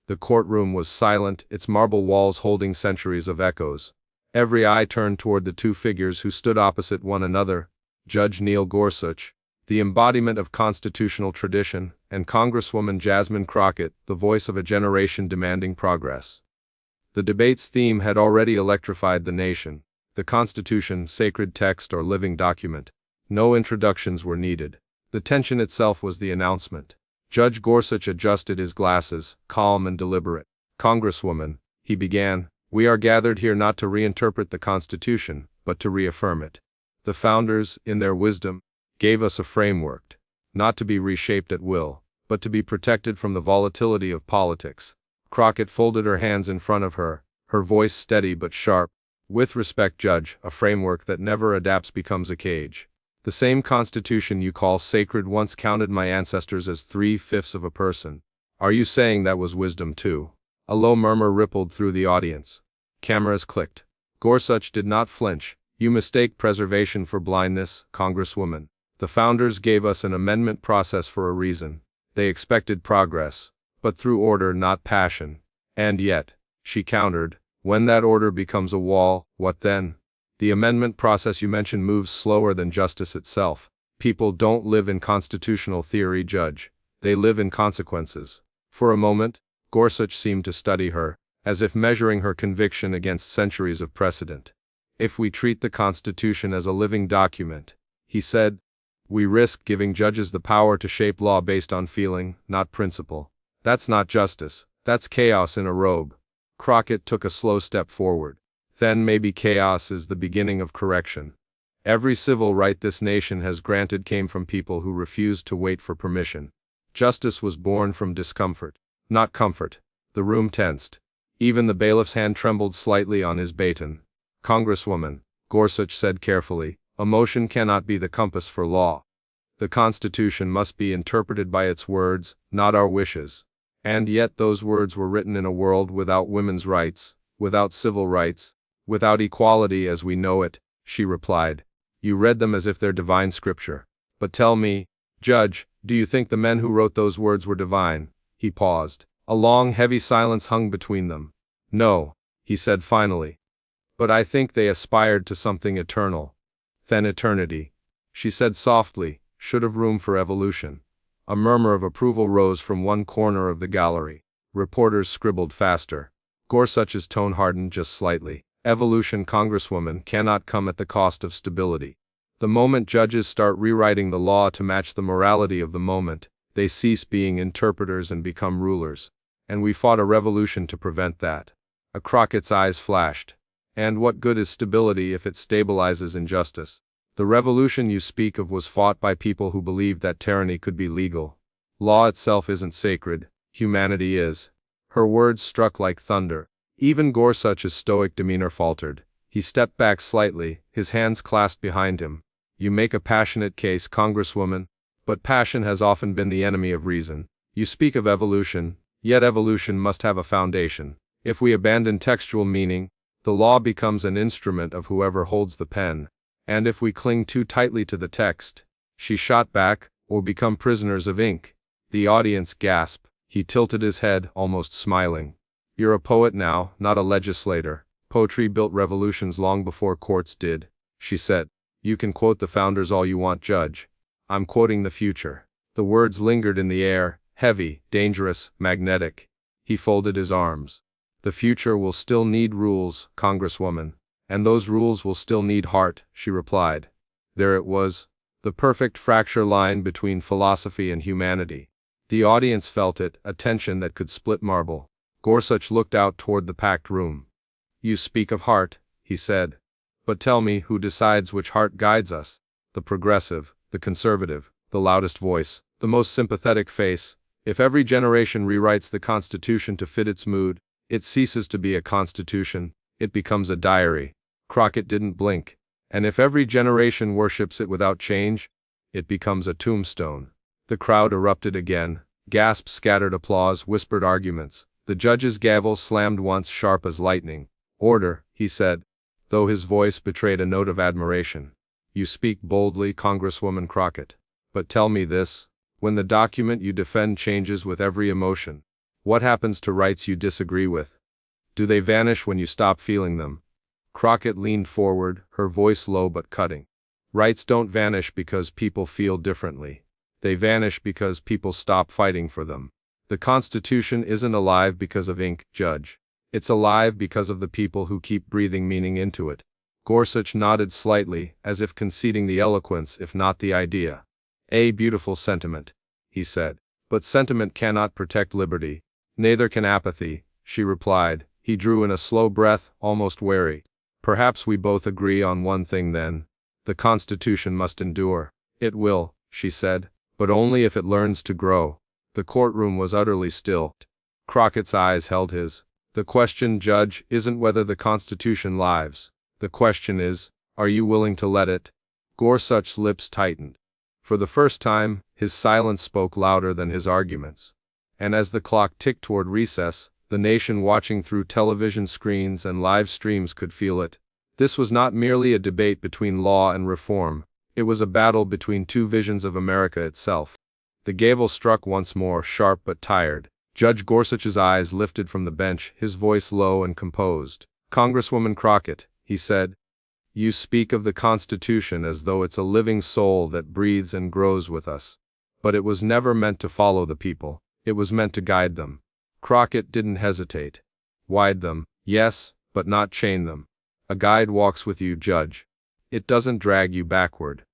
The courtroom was silent, its marble walls holding centuries of echoes. Every eye turned toward the two figures who stood opposite one another, Judge Neil Gorsuch, the embodiment of constitutional tradition, and Congresswoman Jasmine Crockett, the voice of a generation demanding progress. The debate's theme had already electrified the nation. The Constitution, sacred text or living document. No introductions were needed. The tension itself was the announcement. Judge Gorsuch adjusted his glasses, calm and deliberate. "Congresswoman," he began, "we are gathered here not to reinterpret the Constitution, but to reaffirm it. The founders, in their wisdom, gave us a framework, not to be reshaped at will, but to be protected from the volatility of politics." Crockett folded her hands in front of her, her voice steady but sharp. "With respect, Judge, a framework that never adapts becomes a cage. The same Constitution you call sacred once counted my ancestors as 3/5 of a person. Are you saying that was wisdom too?" A low murmur rippled through the audience. Cameras clicked. Gorsuch did not flinch. "You mistake preservation for blindness, Congresswoman. The founders gave us an amendment process for a reason. They expected progress, but through order, not passion. And yet," she countered, "when that order becomes a wall, what then? The amendment process you mention moves slower than justice itself. People don't live in constitutional theory, Judge. They live in consequences." For a moment, Gorsuch seemed to study her, as if measuring her conviction against centuries of precedent. "If we treat the Constitution as a living document," he said, "we risk giving judges the power to shape law based on feeling, not principle. That's not justice, that's chaos in a robe." Crockett took a slow step forward. "Then maybe chaos is the beginning of correction. Every civil right this nation has granted came from people who refused to wait for permission. Justice was born from discomfort, not comfort." The room tensed. Even the bailiff's hand trembled slightly on his baton. "Congresswoman," Gorsuch said carefully, "emotion cannot be the compass for law. The Constitution must be interpreted by its words, not our wishes." And yet those words were written in a world without women's rights, without civil rights, without equality as we know it, she replied. "You read them as if they're divine scripture. But tell me, Judge, do you think the men who wrote those words were divine?" He paused. A long, heavy silence hung between them. "No," he said finally. "But I think they aspired to something eternal." "Then eternity," she said softly, "should have room for evolution." A murmur of approval rose from one corner of the gallery. Reporters scribbled faster. Gorsuch's tone hardened just slightly. "Evolution, Congresswoman, cannot come at the cost of stability. The moment judges start rewriting the law to match the morality of the moment, they cease being interpreters and become rulers. And we fought a revolution to prevent that." Crockett's eyes flashed. "And what good is stability if it stabilizes injustice? The revolution you speak of was fought by people who believed that tyranny could be legal. Law itself isn't sacred, humanity is." Her words struck like thunder. Even Gorsuch's stoic demeanor faltered. He stepped back slightly, his hands clasped behind him. "You make a passionate case, Congresswoman, but passion has often been the enemy of reason. You speak of evolution, yet evolution must have a foundation. If we abandon textual meaning, the law becomes an instrument of whoever holds the pen. And if we cling too tightly to the text," she shot back, "we'll become prisoners of ink." The audience gasped. He tilted his head, almost smiling. "You're a poet now, not a legislator. Poetry built revolutions long before courts did," she said. "You can quote the founders all you want, Judge. I'm quoting the future." The words lingered in the air, heavy, dangerous, magnetic. He folded his arms. "The future will still need rules, Congresswoman. And those rules will still need heart," she replied. There it was, the perfect fracture line between philosophy and humanity. The audience felt it, a tension that could split marble. Gorsuch looked out toward the packed room. "You speak of heart," he said. "But tell me who decides which heart guides us? The progressive, the conservative, the loudest voice, the most sympathetic face. If every generation rewrites the Constitution to fit its mood, it ceases to be a constitution, it becomes a diary." Crockett didn't blink. "And if every generation worships it without change, it becomes a tombstone." The crowd erupted again. Gasps scattered applause, whispered arguments. The judge's gavel slammed once, sharp as lightning. "Order," he said, though his voice betrayed a note of admiration. "You speak boldly, Congresswoman Crockett. But tell me this, when the document you defend changes with every emotion, What happens to rights you disagree with? Do they vanish when you stop feeling them? Crockett leaned forward, her voice low but cutting. Rights don't vanish because people feel differently. They vanish because people stop fighting for them. The Constitution isn't alive because of ink, Judge. It's alive because of the people who keep breathing meaning into it. Gorsuch nodded slightly, as if conceding the eloquence if not the idea. A beautiful sentiment, he said. But sentiment cannot protect liberty. Neither can apathy, she replied. He drew in a slow breath, almost wary. Perhaps we both agree on one thing then. The Constitution must endure. It will, she said, but only if it learns to grow. The courtroom was utterly still. Crockett's eyes held his. The question, Judge, isn't whether the Constitution lives. The question is, are you willing to let it? Gorsuch's lips tightened. For the first time, his silence spoke louder than his arguments. And as the clock ticked toward recess, the nation watching through television screens and live streams could feel it. This was not merely a debate between law and reform. It was a battle between two visions of America itself. The gavel struck once more, sharp but tired. Judge Gorsuch's eyes lifted from the bench, his voice low and composed. Congresswoman Crockett, he said, you speak of the Constitution as though it's a living soul that breathes and grows with us. But it was never meant to follow the people. It was meant to guide them. Crockett didn't hesitate. Guide them, yes, but not chain them. A guide walks with you, Judge. It doesn't drag you backward.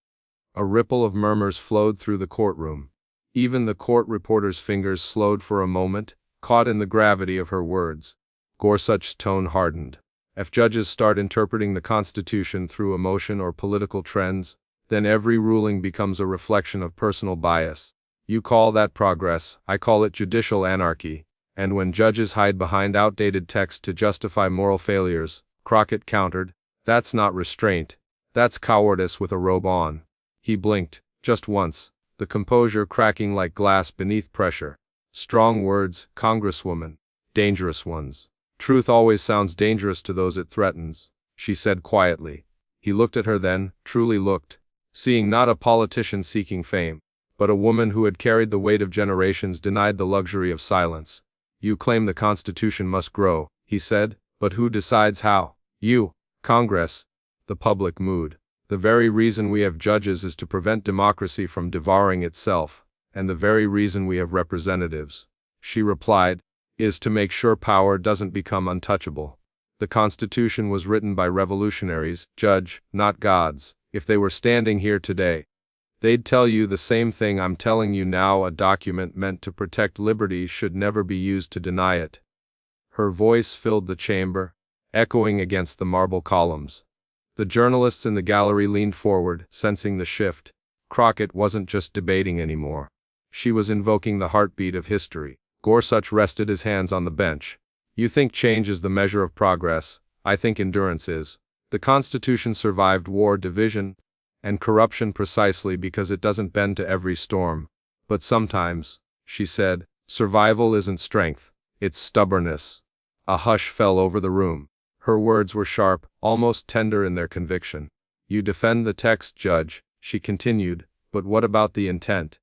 A ripple of murmurs flowed through the courtroom. Even the court reporter's fingers slowed for a moment, caught in the gravity of her words. Gorsuch's tone hardened. If judges start interpreting the Constitution through emotion or political trends, then every ruling becomes a reflection of personal bias. You call that progress, I call it judicial anarchy. And when judges hide behind outdated text to justify moral failures, Crockett countered, that's not restraint, that's cowardice with a robe on. He blinked, just once, the composure cracking like glass beneath pressure. Strong words, Congresswoman. Dangerous ones. Truth always sounds dangerous to those it threatens, she said quietly. He looked at her then, truly looked, seeing not a politician seeking fame, but a woman who had carried the weight of generations denied the luxury of silence. You claim the Constitution must grow, he said, but who decides how? You, Congress. The public mood. The very reason we have judges is to prevent democracy from devouring itself, and the very reason we have representatives, she replied, is to make sure power doesn't become untouchable. The Constitution was written by revolutionaries, Judge, not gods. If they were standing here today, they'd tell you the same thing I'm telling you now. A document meant to protect liberty should never be used to deny it. Her voice filled the chamber, echoing against the marble columns. The journalists in the gallery leaned forward, sensing the shift. Crockett wasn't just debating anymore. She was invoking the heartbeat of history. Gorsuch rested his hands on the bench. You think change is the measure of progress. I think endurance is. The Constitution survived war, division, and corruption precisely because it doesn't bend to every storm. But sometimes, she said, survival isn't strength, it's stubbornness. A hush fell over the room. Her words were sharp, almost tender in their conviction. You defend the text, Judge, she continued, but what about the intent?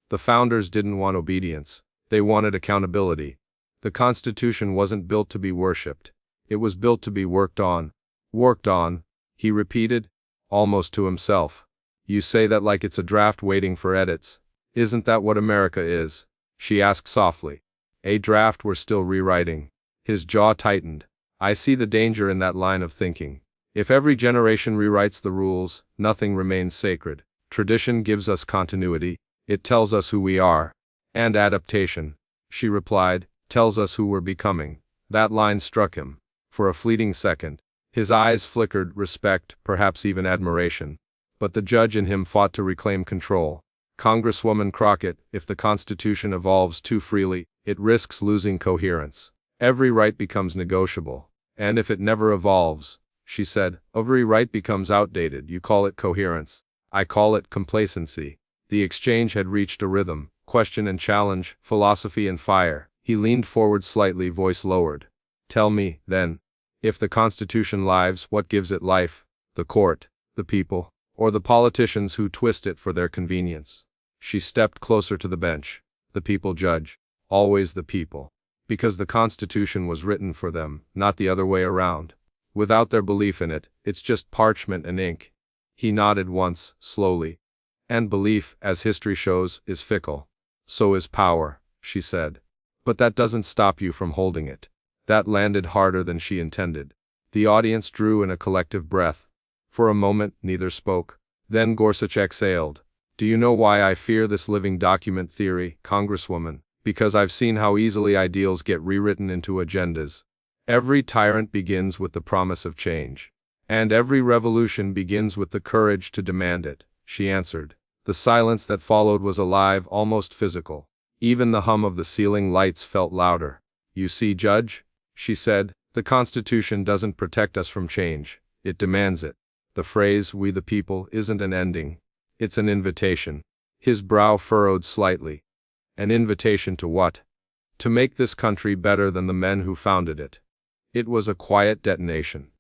The founders didn't want obedience. They wanted accountability. The Constitution wasn't built to be worshipped. It was built to be worked on. Worked on, he repeated, almost to himself. You say that like it's a draft waiting for edits. Isn't that what America is? She asked softly. A draft we're still rewriting. His jaw tightened. I see the danger in that line of thinking. If every generation rewrites the rules, nothing remains sacred. Tradition gives us continuity. It tells us who we are. And adaptation, she replied, tells us who we're becoming. That line struck him. For a fleeting second, his eyes flickered respect, perhaps even admiration. But the judge in him fought to reclaim control. Congresswoman Crockett, if the Constitution evolves too freely, it risks losing coherence. Every right becomes negotiable. And if it never evolves, she said, every right becomes outdated. You call it coherence. I call it complacency. The exchange had reached a rhythm. Question and challenge, philosophy and fire. He leaned forward slightly, voice lowered. Tell me, then, if the Constitution lives, what gives it life? The court, the people, or the politicians who twist it for their convenience? She stepped closer to the bench. The people, Judge. Always the people. Because the Constitution was written for them, not the other way around. Without their belief in it, it's just parchment and ink. He nodded once, slowly. And belief, as history shows, is fickle. So is power, she said. But that doesn't stop you from holding it. That landed harder than she intended. The audience drew in a collective breath. For a moment, neither spoke. Then Gorsuch exhaled. Do you know why I fear this living document theory, Congresswoman? Because I've seen how easily ideals get rewritten into agendas. Every tyrant begins with the promise of change. And every revolution begins with the courage to demand it, she answered. The silence that followed was alive, almost physical. Even the hum of the ceiling lights felt louder. You see, Judge, she said, the Constitution doesn't protect us from change. It demands it. The phrase, we the people, isn't an ending. It's an invitation. His brow furrowed slightly. An invitation to what? To make this country better than the men who founded it. It was a quiet detonation.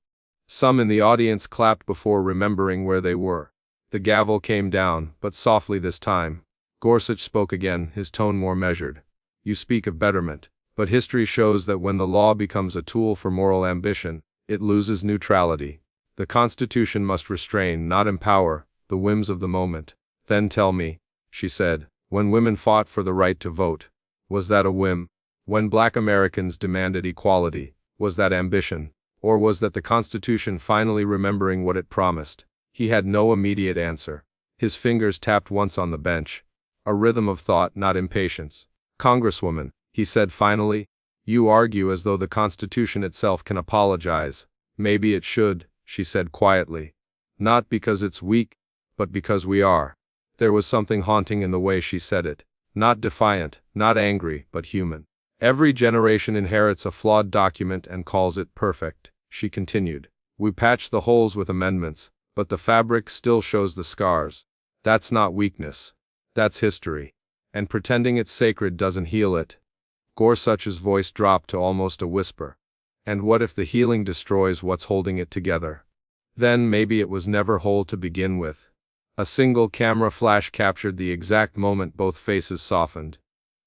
Some in the audience clapped before remembering where they were. The gavel came down, but softly this time. Gorsuch spoke again, his tone more measured. You speak of betterment, but history shows that when the law becomes a tool for moral ambition, it loses neutrality. The Constitution must restrain, not empower, the whims of the moment. Then tell me, she said, when women fought for the right to vote, was that a whim? When Black Americans demanded equality, was that ambition? Or was that the Constitution finally remembering what it promised? He had no immediate answer. His fingers tapped once on the bench. A rhythm of thought, not impatience. Congresswoman, he said finally, you argue as though the Constitution itself can apologize. Maybe it should, she said quietly. Not because it's weak, but because we are. There was something haunting in the way she said it. Not defiant, not angry, but human. Every generation inherits a flawed document and calls it perfect, she continued. We patch the holes with amendments, but the fabric still shows the scars. That's not weakness. That's history. And pretending it's sacred doesn't heal it. Gorsuch's voice dropped to almost a whisper. And what if the healing destroys what's holding it together? Then maybe it was never whole to begin with. A single camera flash captured the exact moment both faces softened.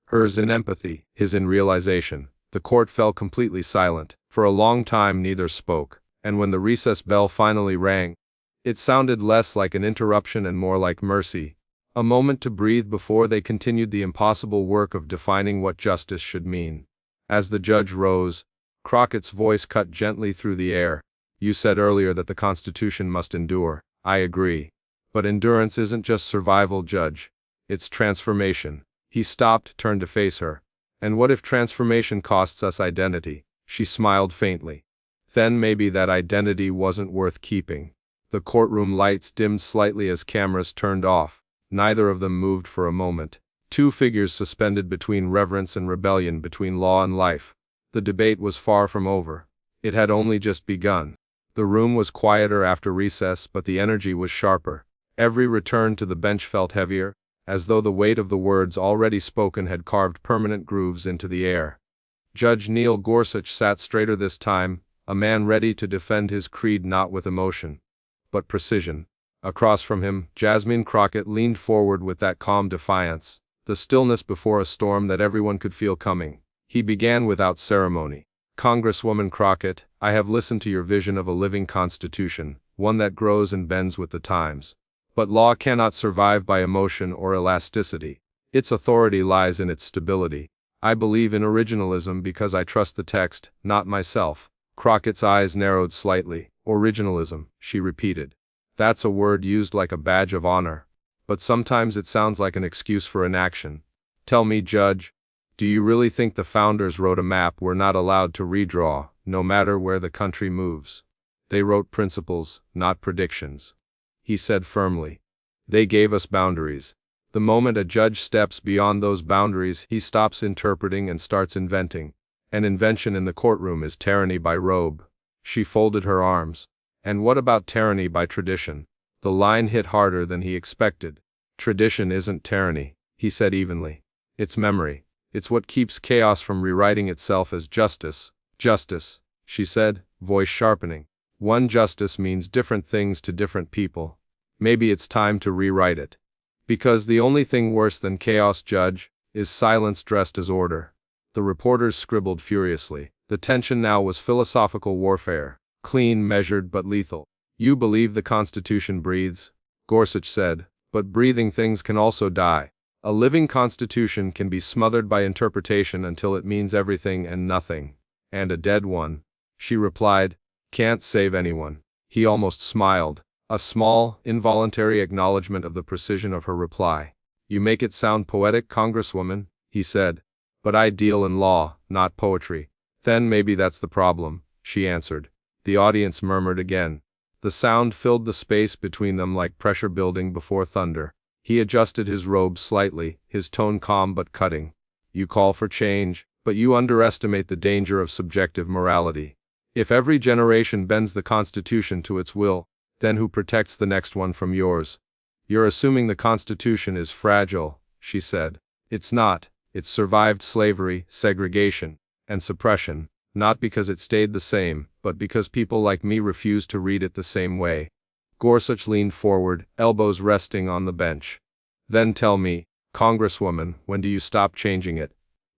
Hers in empathy, his in realization. The court fell completely silent. For a long time neither spoke, and when the recess bell finally rang, it sounded less like an interruption and more like mercy. A moment to breathe before they continued the impossible work of defining what justice should mean. As the judge rose, Crockett's voice cut gently through the air. You said earlier that the Constitution must endure. I agree. But endurance isn't just survival, Judge. It's transformation. He stopped, turned to face her. And what if transformation costs us identity? She smiled faintly. Then maybe that identity wasn't worth keeping. The courtroom lights dimmed slightly as cameras turned off. Neither of them moved for a moment. Two figures suspended between reverence and rebellion, between law and life. The debate was far from over. It had only just begun. The room was quieter after recess, but the energy was sharper. Every return to the bench felt heavier, as though the weight of the words already spoken had carved permanent grooves into the air. Judge Neil Gorsuch sat straighter this time, a man ready to defend his creed not with emotion, but precision. Across from him, Jasmine Crockett leaned forward with that calm defiance, the stillness before a storm that everyone could feel coming. He began without ceremony. Congresswoman Crockett, I have listened to your vision of a living constitution, one that grows and bends with the times. But law cannot survive by emotion or elasticity. Its authority lies in its stability. I believe in originalism because I trust the text, not myself. Crockett's eyes narrowed slightly. Originalism, she repeated. That's a word used like a badge of honor. But sometimes it sounds like an excuse for inaction. Tell me, Judge, do you really think the founders wrote a map we're not allowed to redraw, no matter where the country moves? They wrote principles, not predictions. He said firmly. They gave us boundaries. The moment a judge steps beyond those boundaries, he stops interpreting and starts inventing. An invention in the courtroom is tyranny by robe. She folded her arms. And what about tyranny by tradition? The line hit harder than he expected. Tradition isn't tyranny, he said evenly. It's memory. It's what keeps chaos from rewriting itself as justice. Justice, she said, voice sharpening. One justice means different things to different people. Maybe it's time to rewrite it. Because the only thing worse than chaos, Judge, is silence dressed as order. The reporters scribbled furiously. The tension now was philosophical warfare. Clean, measured, but lethal. You believe the Constitution breathes, Gorsuch said, but breathing things can also die. A living Constitution can be smothered by interpretation until it means everything and nothing. And a dead one, she replied, can't save anyone. He almost smiled, a small, involuntary acknowledgement of the precision of her reply. You make it sound poetic, Congresswoman, he said, but I deal in law, not poetry. Then maybe that's the problem, she answered. The audience murmured again. The sound filled the space between them like pressure building before thunder. He adjusted his robe slightly, his tone calm but cutting. You call for change, but you underestimate the danger of subjective morality. If every generation bends the Constitution to its will, then who protects the next one from yours? You're assuming the Constitution is fragile, she said. It's not. It's survived slavery, segregation, and suppression, not because it stayed the same, but because people like me refuse to read it the same way. Gorsuch leaned forward, elbows resting on the bench. Then tell me, Congresswoman, when do you stop changing it?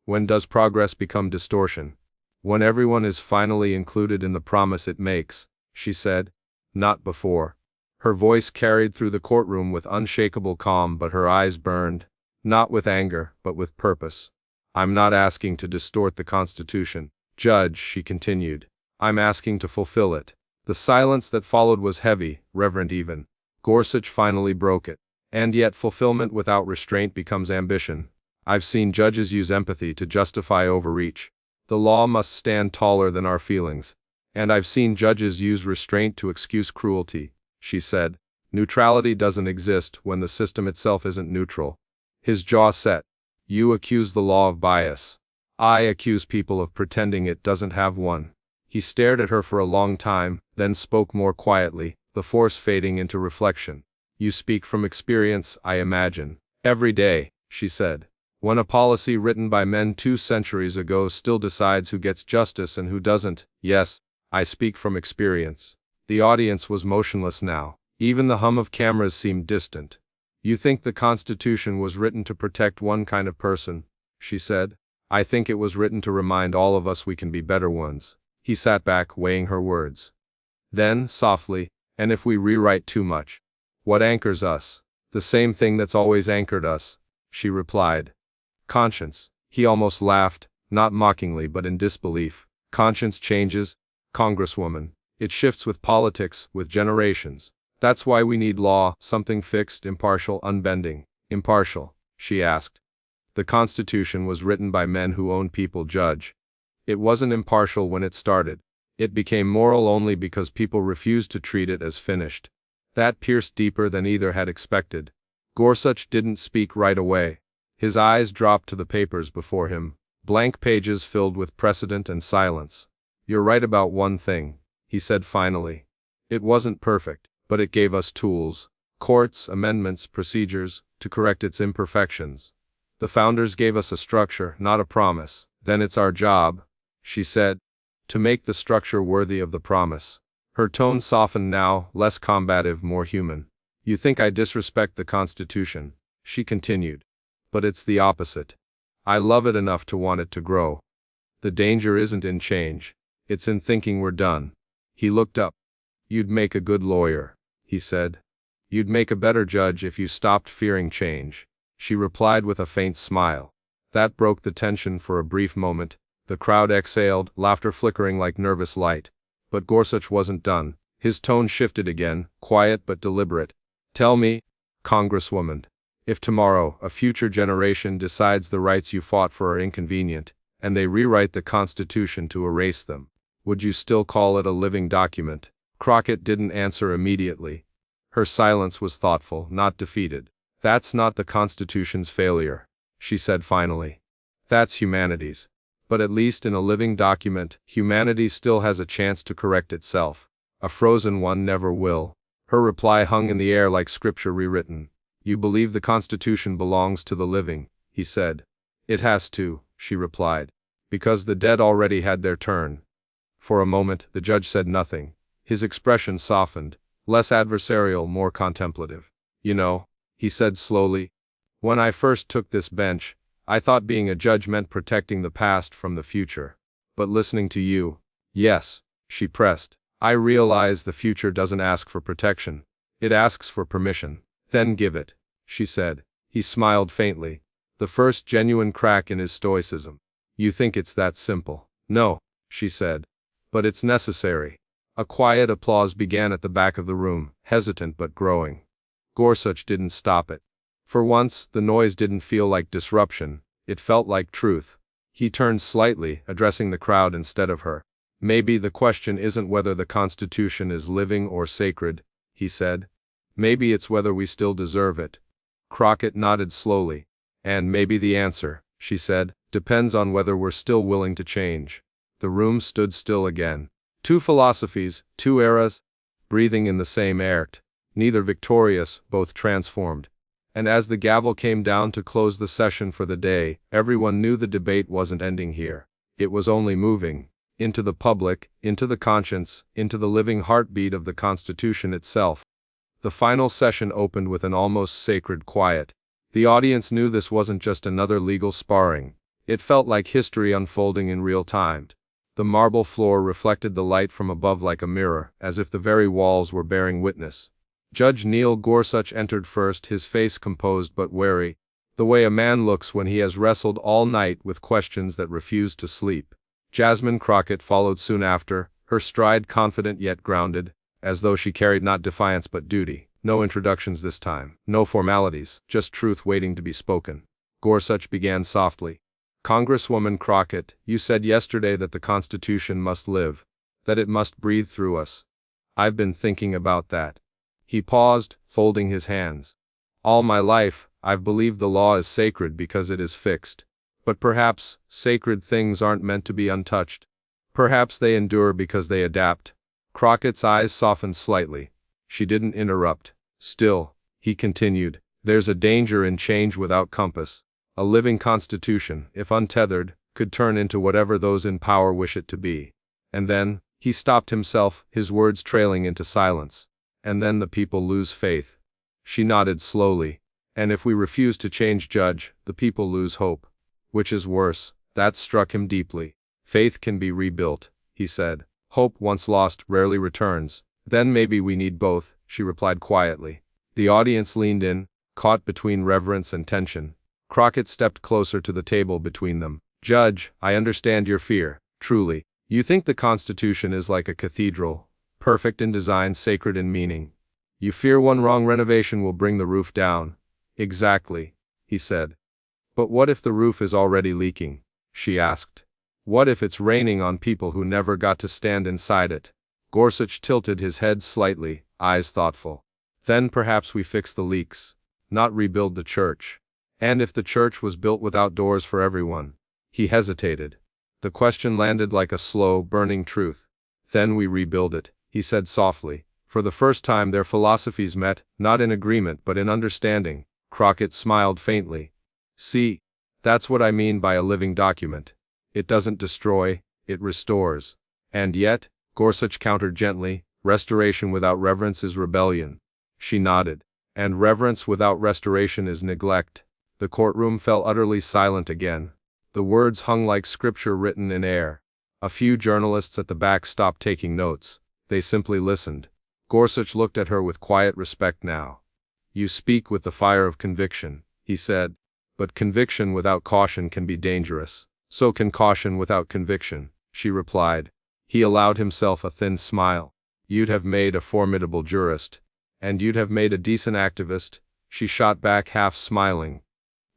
When does progress become distortion? When everyone is finally included in the promise it makes, she said. Not before. Her voice carried through the courtroom with unshakable calm, but her eyes burned, not with anger, but with purpose. I'm not asking to distort the Constitution, Judge, she continued. I'm asking to fulfill it. The silence that followed was heavy, reverent even. Gorsuch finally broke it. And yet fulfillment without restraint becomes ambition. I've seen judges use empathy to justify overreach. The law must stand taller than our feelings. And I've seen judges use restraint to excuse cruelty, she said. Neutrality doesn't exist when the system itself isn't neutral. His jaw set. You accuse the law of bias. I accuse people of pretending it doesn't have one. He stared at her for a long time, then spoke more quietly, the force fading into reflection. You speak from experience, I imagine. Every day, she said. When a policy written by men 2 centuries ago still decides who gets justice and who doesn't, yes, I speak from experience. The audience was motionless now. Even the hum of cameras seemed distant. You think the Constitution was written to protect one kind of person, she said. I think it was written to remind all of us we can be better ones. He sat back, weighing her words. Then, softly, and if we rewrite too much? What anchors us? The same thing that's always anchored us, she replied. Conscience. He almost laughed, not mockingly but in disbelief. Conscience changes, Congresswoman. It shifts with politics, with generations. That's why we need law, something fixed, impartial, unbending. Impartial, she asked. The Constitution was written by men who own people, Judge. It wasn't impartial when it started. It became moral only because people refused to treat it as finished. That pierced deeper than either had expected. Gorsuch didn't speak right away. His eyes dropped to the papers before him, blank pages filled with precedent and silence. You're right about one thing, he said finally. It wasn't perfect, but it gave us tools, courts, amendments, procedures, to correct its imperfections. The founders gave us a structure, not a promise. Then it's our job, she said, to make the structure worthy of the promise. Her tone softened now, less combative, more human. You think I disrespect the Constitution, she continued. But it's the opposite. I love it enough to want it to grow. The danger isn't in change. It's in thinking we're done. He looked up. You'd make a good lawyer, he said. You'd make a better judge if you stopped fearing change, she replied with a faint smile. That broke the tension for a brief moment. The crowd exhaled, laughter flickering like nervous light. But Gorsuch wasn't done. His tone shifted again, quiet but deliberate. Tell me, Congresswoman, if tomorrow a future generation decides the rights you fought for are inconvenient, and they rewrite the Constitution to erase them, would you still call it a living document? Crockett didn't answer immediately. Her silence was thoughtful, not defeated. That's not the Constitution's failure, she said finally. That's humanity's. But at least in a living document, humanity still has a chance to correct itself. A frozen one never will. Her reply hung in the air like scripture rewritten. You believe the Constitution belongs to the living, he said. It has to, she replied, because the dead already had their turn. For a moment, the judge said nothing. His expression softened, less adversarial, more contemplative. You know, he said slowly, when I first took this bench, I thought being a judge meant protecting the past from the future. But listening to you, yes, she pressed. I realize the future doesn't ask for protection. It asks for permission. Then give it, she said. He smiled faintly, the first genuine crack in his stoicism. You think it's that simple? No, she said. But it's necessary. A quiet applause began at the back of the room, hesitant but growing. Gorsuch didn't stop it. For once, the noise didn't feel like disruption, it felt like truth. He turned slightly, addressing the crowd instead of her. Maybe the question isn't whether the Constitution is living or sacred, he said. Maybe it's whether we still deserve it. Crockett nodded slowly. And maybe the answer, she said, depends on whether we're still willing to change. The room stood still again. Two philosophies, two eras, breathing in the same air, neither victorious, both transformed. And as the gavel came down to close the session for the day, everyone knew the debate wasn't ending here. It was only moving. Into the public, into the conscience, into the living heartbeat of the Constitution itself. The final session opened with an almost sacred quiet. The audience knew this wasn't just another legal sparring. It felt like history unfolding in real time. The marble floor reflected the light from above like a mirror, as if the very walls were bearing witness. Judge Neil Gorsuch entered first, his face composed but wary, the way a man looks when he has wrestled all night with questions that refuse to sleep. Jasmine Crockett followed soon after, her stride confident yet grounded, as though she carried not defiance but duty. No introductions this time, no formalities, just truth waiting to be spoken. Gorsuch began softly. Congresswoman Crockett, you said yesterday that the Constitution must live, that it must breathe through us. I've been thinking about that. He paused, folding his hands. All my life, I've believed the law is sacred because it is fixed. But perhaps, sacred things aren't meant to be untouched. Perhaps they endure because they adapt. Crockett's eyes softened slightly. She didn't interrupt. Still, he continued, there's a danger in change without compass. A living constitution, if untethered, could turn into whatever those in power wish it to be. And then, he stopped himself, his words trailing into silence. And then the people lose faith. She nodded slowly. And if we refuse to change, Judge, the people lose hope. Which is worse? That struck him deeply. Faith can be rebuilt, he said. Hope once lost rarely returns. Then maybe we need both, she replied quietly. The audience leaned in, caught between reverence and tension. Crockett stepped closer to the table between them. Judge, I understand your fear, truly. You think the Constitution is like a cathedral, perfect in design, sacred in meaning. You fear one wrong renovation will bring the roof down. Exactly, he said. But what if the roof is already leaking? She asked. What if it's raining on people who never got to stand inside it? Gorsuch tilted his head slightly, eyes thoughtful. Then perhaps we fix the leaks, not rebuild the church. And if the church was built without doors for everyone? He hesitated. The question landed like a slow, burning truth. Then we rebuild it, he said softly. For the first time their philosophies met, not in agreement but in understanding. Crockett smiled faintly. See, that's what I mean by a living document. It doesn't destroy, it restores. And yet, Gorsuch countered gently, restoration without reverence is rebellion. She nodded. And reverence without restoration is neglect. The courtroom fell utterly silent again. The words hung like scripture written in air. A few journalists at the back stopped taking notes. They simply listened. Gorsuch looked at her with quiet respect now. You speak with the fire of conviction, he said. But conviction without caution can be dangerous. So can caution without conviction, she replied. He allowed himself a thin smile. You'd have made a formidable jurist. And you'd have made a decent activist, she shot back, half smiling.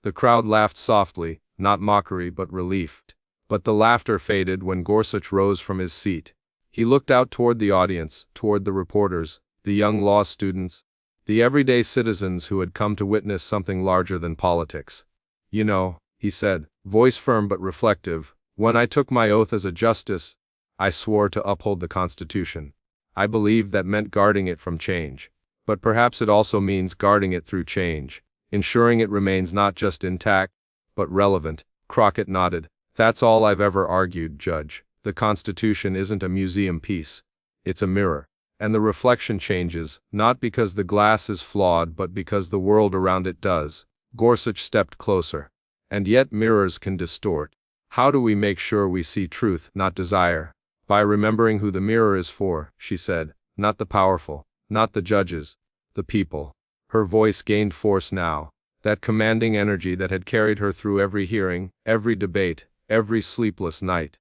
The crowd laughed softly, not mockery but relief. But the laughter faded when Gorsuch rose from his seat. He looked out toward the audience, toward the reporters, the young law students, the everyday citizens who had come to witness something larger than politics. You know, he said, voice firm but reflective, when I took my oath as a justice, I swore to uphold the Constitution. I believed that meant guarding it from change. But perhaps it also means guarding it through change, ensuring it remains not just intact, but relevant. Crockett nodded. That's all I've ever argued, Judge. The Constitution isn't a museum piece. It's a mirror. And the reflection changes, not because the glass is flawed but because the world around it does. Gorsuch stepped closer. And yet mirrors can distort. How do we make sure we see truth, not desire? By remembering who the mirror is for, she said, not the powerful, not the judges, the people. Her voice gained force now, that commanding energy that had carried her through every hearing, every debate, every sleepless night.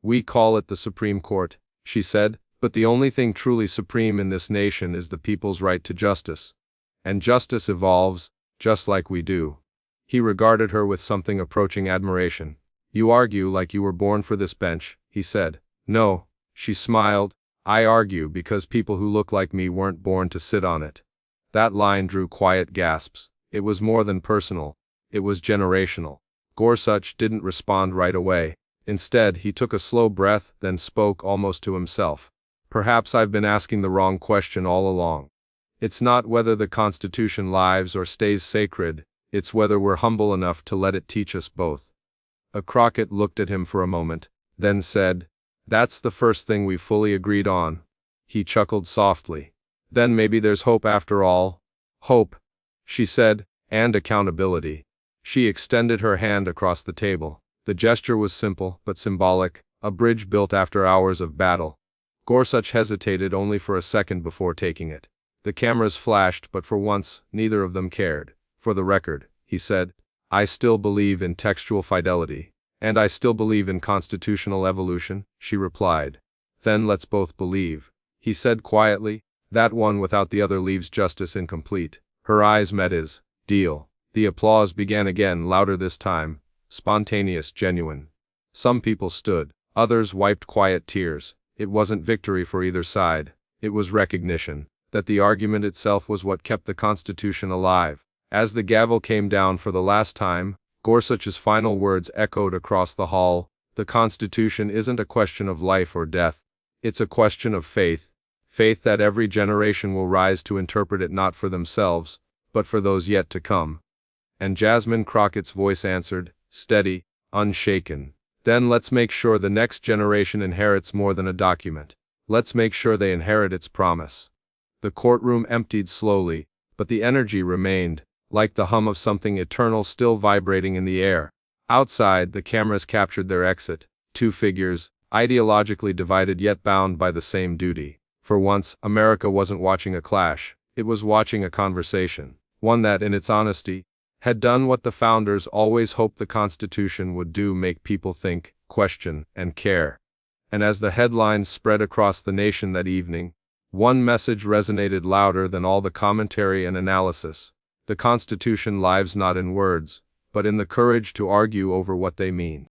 We call it the Supreme Court, she said, but the only thing truly supreme in this nation is the people's right to justice. And justice evolves, just like we do. He regarded her with something approaching admiration. You argue like you were born for this bench, he said. No, she smiled. I argue because people who look like me weren't born to sit on it. That line drew quiet gasps. It was more than personal. It was generational. Gorsuch didn't respond right away. Instead, he took a slow breath, then spoke almost to himself. Perhaps I've been asking the wrong question all along. It's not whether the Constitution lives or stays sacred, it's whether we're humble enough to let it teach us both. Crockett looked at him for a moment, then said, That's the first thing we've fully agreed on. He chuckled softly. Then maybe there's hope after all. Hope, she said, and accountability. She extended her hand across the table. The gesture was simple but symbolic, a bridge built after hours of battle. Gorsuch hesitated only for a second before taking it. The cameras flashed, but for once, neither of them cared. For the record, he said, I still believe in textual fidelity. And I still believe in constitutional evolution, she replied. Then let's both believe, he said quietly. That one without the other leaves justice incomplete. Her eyes met his. Deal. The applause began again, louder this time, spontaneous, genuine. Some people stood, others wiped quiet tears. It wasn't victory for either side. It was recognition that the argument itself was what kept the Constitution alive. As the gavel came down for the last time, Gorsuch's final words echoed across the hall. The Constitution isn't a question of life or death. It's a question of faith. Faith that every generation will rise to interpret it not for themselves, but for those yet to come. And Jasmine Crockett's voice answered, steady, unshaken. Then let's make sure the next generation inherits more than a document. Let's make sure they inherit its promise. The courtroom emptied slowly, but the energy remained, like the hum of something eternal still vibrating in the air. Outside, the cameras captured their exit. Two figures, ideologically divided yet bound by the same duty. For once, America wasn't watching a clash. It was watching a conversation. One that, in its honesty, had done what the founders always hoped the Constitution would do: make people think, question, and care. And as the headlines spread across the nation that evening, one message resonated louder than all the commentary and analysis. The Constitution lives not in words, but in the courage to argue over what they mean.